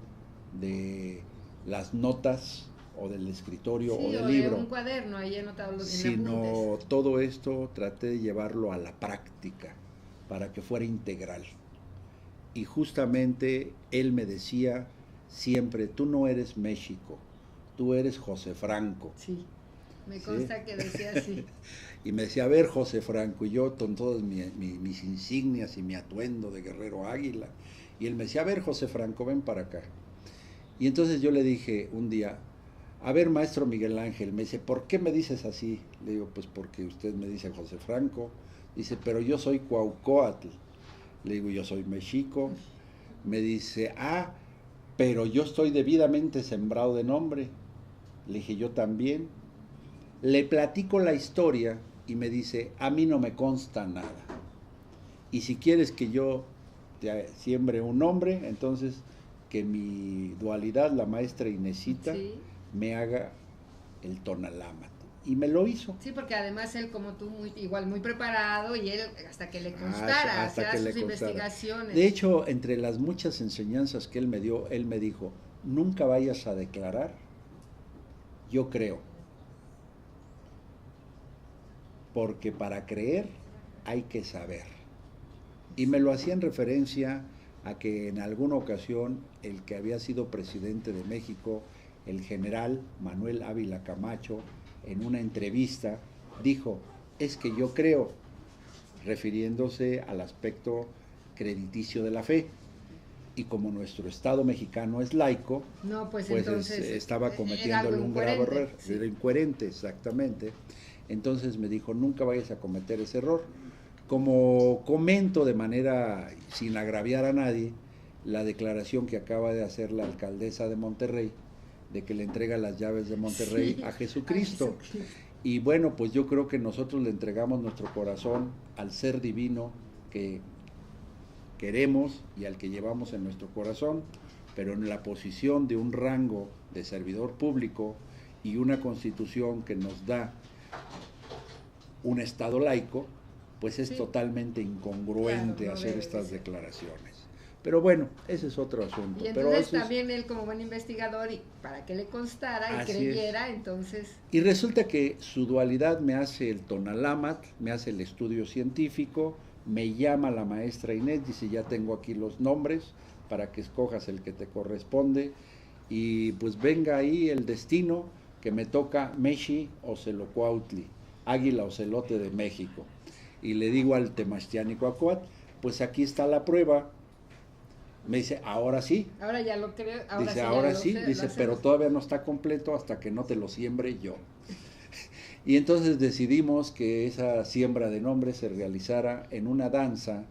de las notas o del escritorio Sí, o del o libro, en un cuaderno, ahí anotado los sino apuntes. todo esto traté de llevarlo a la práctica para que fuera integral. Y justamente él me decía siempre, tú no eres México, tú eres José Franco. Sí, me consta que decía así. Y me decía, a ver, José Franco, y yo con todas mis insignias y mi atuendo de guerrero águila, y él me decía, a ver, José Franco, ven para acá. Y entonces yo le dije un día, a ver, maestro Miguel Ángel, me dice, ¿por qué me dices así? Le digo, pues porque usted me dice José Franco. Dice, pero yo soy Cuauhcoatl. Le digo, yo soy México. Me dice, pero yo estoy debidamente sembrado de nombre. Le dije, yo también. Le platico la historia y me dice, a mí no me consta nada. Y si quieres que yo te siembre un nombre, entonces que mi dualidad, la maestra Inesita, Sí. me haga el Tonalámatl. Y me lo hizo. Sí, porque además él como tú igual muy preparado y él hasta que le constara, Hasta hacía que le sus constara. investigaciones. De hecho, entre las muchas enseñanzas que él me dio, él me dijo, nunca vayas a declarar, yo creo. Porque para creer hay que saber. Y me lo hacía en referencia a que en alguna ocasión el que había sido presidente de México, el general Manuel Ávila Camacho, en una entrevista dijo, es que yo creo, refiriéndose al aspecto crediticio de la fe. Y como nuestro Estado mexicano es laico, No, pues pues entonces estaba era cometiéndole algo un grave incoherente, error. sí. Era incoherente, exactamente. Entonces me dijo, nunca vayas a cometer ese error. Como comento de manera, sin agraviar a nadie, la declaración que acaba de hacer la alcaldesa de Monterrey, de que le entrega las llaves de Monterrey Sí, a Jesucristo. a Jesucristo. Y bueno, pues yo creo que nosotros le entregamos nuestro corazón al ser divino que queremos y al que llevamos en nuestro corazón, pero en la posición de un rango de servidor público y una constitución que nos da un Estado laico, pues es Sí. totalmente incongruente Claro, no hacer debe estas ser. declaraciones. Pero bueno, ese es otro asunto. Y Pero entonces eso es- también él como buen investigador y para que le constara y Así creyera, entonces Y resulta que su dualidad me hace el Tonalámatl, me hace el estudio científico, me llama la maestra Inés, dice, ya tengo aquí los nombres para que escojas el que te corresponde, y pues venga ahí el destino que me toca Meshi Ocelocuautli, águila ocelote de México. Y le digo al Temachtiani Cuauhcoatl, pues aquí está la prueba. Me dice, ahora sí. ahora ya lo creo, Dice, ya ahora lo sí, sé, lo dice, hacemos. pero todavía no está completo hasta que no te lo siembre yo. Y entonces decidimos que esa siembra de nombres se realizara en una danza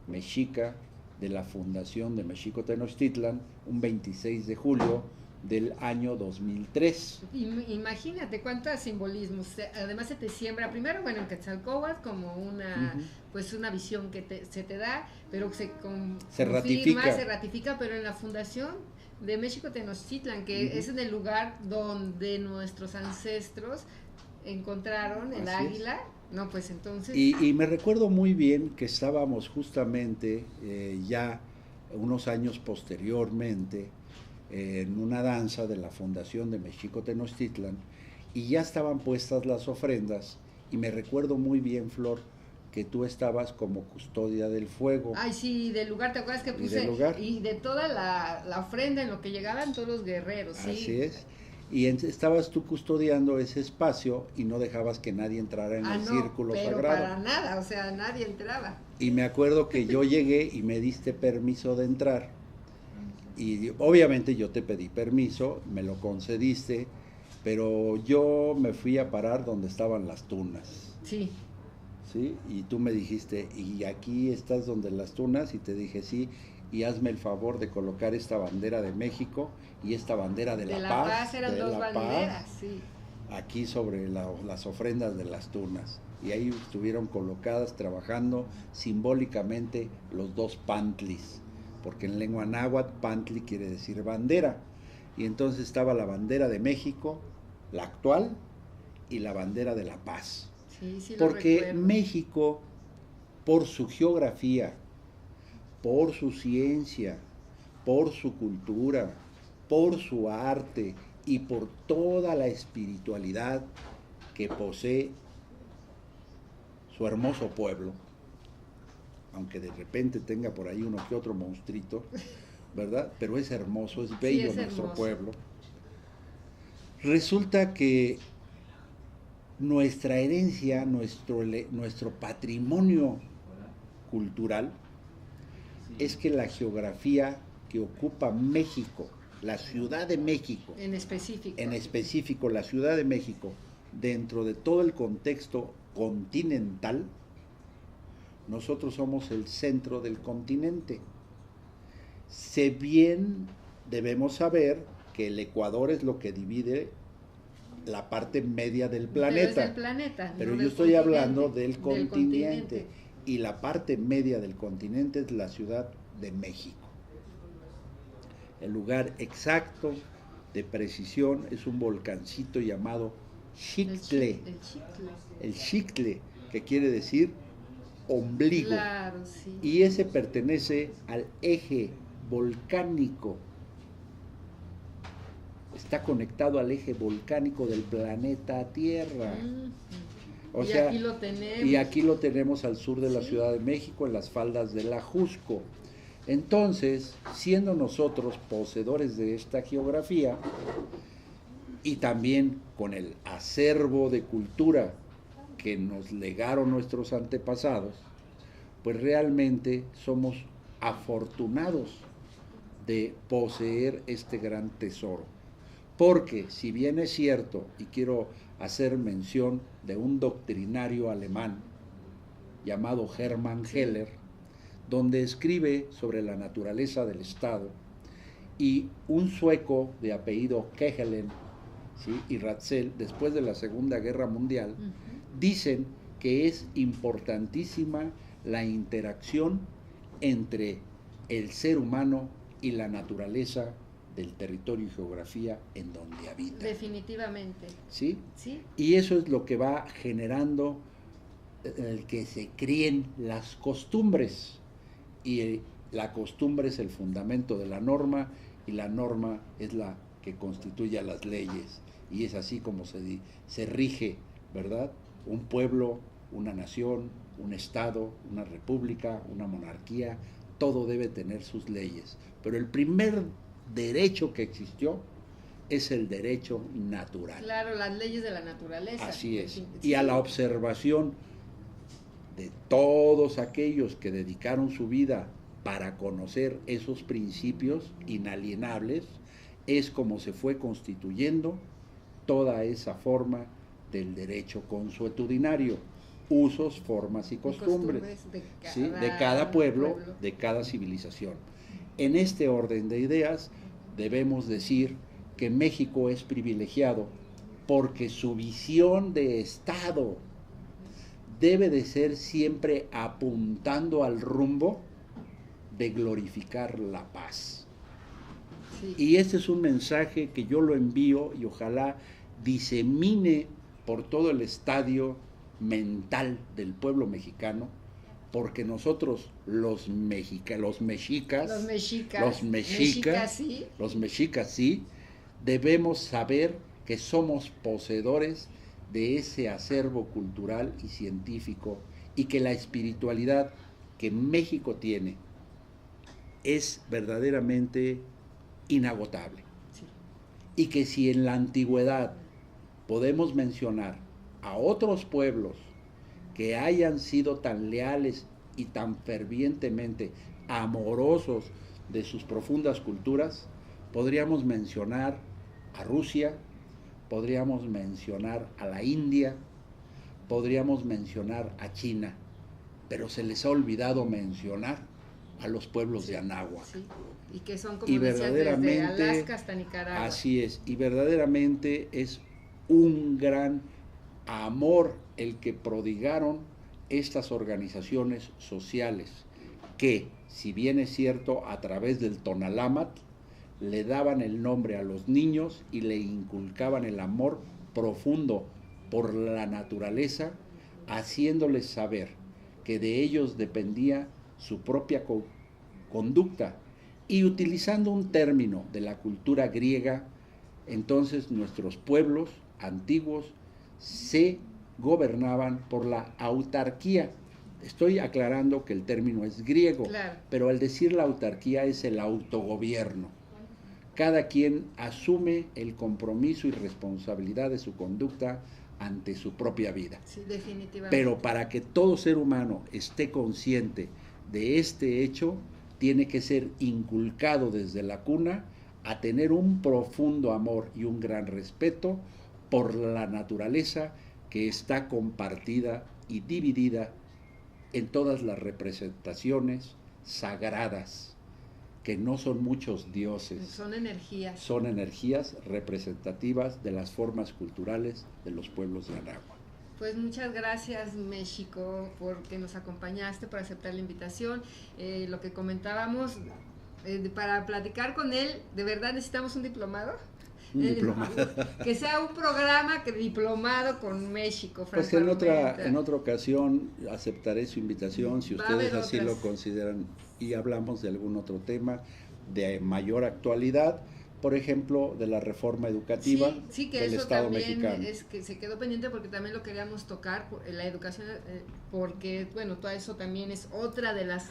mexica de la Fundación de México Tenochtitlan, un 26 de julio del año 2003. Imagínate cuántos simbolismos. Además se te siembra, primero, bueno, en Quetzalcóatl como una, pues una visión que se te da, pero se ratifica, pero en la fundación de México Tenochtitlan, que es en el lugar donde nuestros ancestros encontraron el águila. No, pues entonces... Y me recuerdo muy bien que estábamos justamente ya unos años posteriormente en una danza de la Fundación de México Tenochtitlan y ya estaban puestas las ofrendas y me recuerdo muy bien, Flor, que tú estabas como custodia del fuego. Ay, sí, del lugar, ¿te acuerdas que puse? Y de toda la ofrenda en lo que llegaban todos los guerreros, sí. Así es. Y estabas tú custodiando ese espacio y no dejabas que nadie entrara en el círculo pero sagrado. Para nada, o sea, nadie entraba. Y me acuerdo que yo llegué y me diste permiso de entrar. Y obviamente yo te pedí permiso, me lo concediste, pero yo me fui a parar donde estaban las tunas. Sí. ¿Sí? Y tú me dijiste, ¿y aquí estás donde las tunas? Y te dije, sí, y hazme el favor de colocar esta bandera de México y esta bandera de La Paz. Paz eran dos banderas, sí. Aquí sobre las ofrendas de las tunas. Y ahí estuvieron colocadas, trabajando simbólicamente los dos pantlis, porque en lengua náhuatl pantli quiere decir bandera. Y entonces estaba la bandera de México, la actual, y la bandera de La Paz. Sí, porque México, por su geografía, por su ciencia, por su cultura, por su arte y por toda la espiritualidad que posee su hermoso pueblo, aunque de repente tenga por ahí uno que otro monstruito, ¿verdad? Pero es hermoso, es bello, sí, nuestro pueblo. Resulta que nuestra herencia, nuestro patrimonio cultural, es que la geografía que ocupa México, la Ciudad de México, en específico la Ciudad de México, dentro de todo el contexto continental, nosotros somos el centro del continente. Si bien debemos saber que el Ecuador es lo que divide la parte media del planeta. Pero es el planeta, pero yo estoy hablando del continente. Y la parte media del continente es la Ciudad de México. El lugar exacto de precisión es un volcancito llamado Xicle. El Xicle, que quiere decir ombligo. Claro, sí. Y ese pertenece al eje volcánico. Está conectado al eje volcánico del planeta Tierra. O sea, aquí lo tenemos. Y aquí lo tenemos al sur de la Ciudad de México, en las faldas del Ajusco. Entonces, siendo nosotros poseedores de esta geografía y también con el acervo de cultura que nos legaron nuestros antepasados, pues realmente somos afortunados de poseer este gran tesoro. Porque si bien es cierto, y quiero hacer mención de un doctrinario alemán llamado Hermann Heller, donde escribe sobre la naturaleza del Estado, y un sueco de apellido Kehlen, ¿sí?, y Ratzel, después de la Segunda Guerra Mundial, dicen que es importantísima la interacción entre el ser humano y la naturaleza del territorio y geografía en donde habita. Definitivamente. ¿Sí? Sí. Y eso es lo que va generando el que se críen las costumbres. Y la costumbre es el fundamento de la norma, y la norma es la que constituye a las leyes. Y es así como se rige, ¿verdad?, un pueblo, una nación, un estado, una república, una monarquía. Todo debe tener sus leyes. Pero el primer derecho que existió es el derecho natural. Claro, las leyes de la naturaleza. Así es. Y a la observación de todos aquellos que dedicaron su vida para conocer esos principios inalienables, es como se fue constituyendo toda esa forma del derecho consuetudinario, usos, formas y costumbres de cada pueblo, de cada civilización. En este orden de ideas, debemos decir que México es privilegiado porque su visión de Estado debe de ser siempre apuntando al rumbo de glorificar la paz. Sí. Y este es un mensaje que yo lo envío y ojalá disemine por todo el estadio mental del pueblo mexicano, porque nosotros los mexicas, sí, debemos saber que somos poseedores de ese acervo cultural y científico, y que la espiritualidad que México tiene es verdaderamente inagotable. Sí. Y que si en la antigüedad podemos mencionar a otros pueblos que hayan sido tan leales y tan fervientemente amorosos de sus profundas culturas, podríamos mencionar a Rusia, podríamos mencionar a la India, podríamos mencionar a China, pero se les ha olvidado mencionar a los pueblos de Anáhuac. Sí. Y que son, como Y decías, desde verdaderamente, Alaska hasta Nicaragua. así es, y verdaderamente es un gran amor el que prodigaron estas organizaciones sociales, que, si bien es cierto, a través del Tonalámatl, le daban el nombre a los niños y le inculcaban el amor profundo por la naturaleza, haciéndoles saber que de ellos dependía su propia conducta. Y utilizando un término de la cultura griega, entonces nuestros pueblos antiguos se gobernaban por la autarquía. Estoy aclarando que el término es griego, claro, pero al decir la autarquía es el autogobierno. Cada quien asume el compromiso y responsabilidad de su conducta ante su propia vida. Sí, definitivamente. Pero para que todo ser humano esté consciente de este hecho, tiene que ser inculcado desde la cuna a tener un profundo amor y un gran respeto por la naturaleza, que está compartida y dividida en todas las representaciones sagradas, que no son muchos dioses, son energías. Son energías representativas de las formas culturales de los pueblos de Anáhuac. Pues muchas gracias, México, porque nos acompañaste, por aceptar la invitación. Lo que comentábamos, para platicar con él, de verdad necesitamos un diplomado. Un diplomado. Que sea un programa diplomado con México. Pues en otra ocasión aceptaré su invitación, si ustedes así lo consideran, y hablamos de algún otro tema de mayor actualidad, por ejemplo, de la reforma educativa sí, que del eso Estado también mexicano. Es que se quedó pendiente, porque también lo queríamos tocar, la educación, porque bueno, todo eso también es otra de las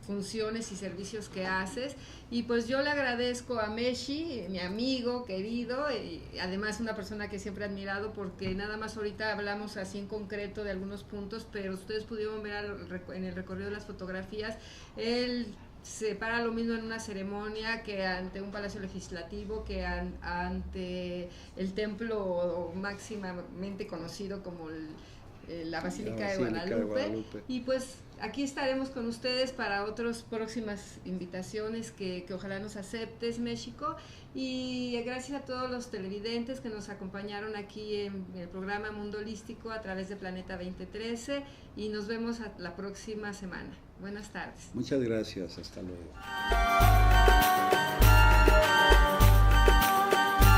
funciones y servicios que haces. Y pues yo le agradezco a Meshi, mi amigo querido, y además una persona que siempre he admirado, porque nada más ahorita hablamos así en concreto de algunos puntos, pero ustedes pudieron ver en el recorrido de las fotografías, él se para lo mismo en una ceremonia que ante un palacio legislativo, que ante el templo máximamente conocido como la Basílica de Guadalupe. Y pues aquí estaremos con ustedes para otras próximas invitaciones que ojalá nos aceptes, México. Y gracias a todos los televidentes que nos acompañaron aquí en el programa Mundo Holístico a través de Planeta 2013, y nos vemos la próxima semana. Buenas tardes. Muchas gracias, hasta luego.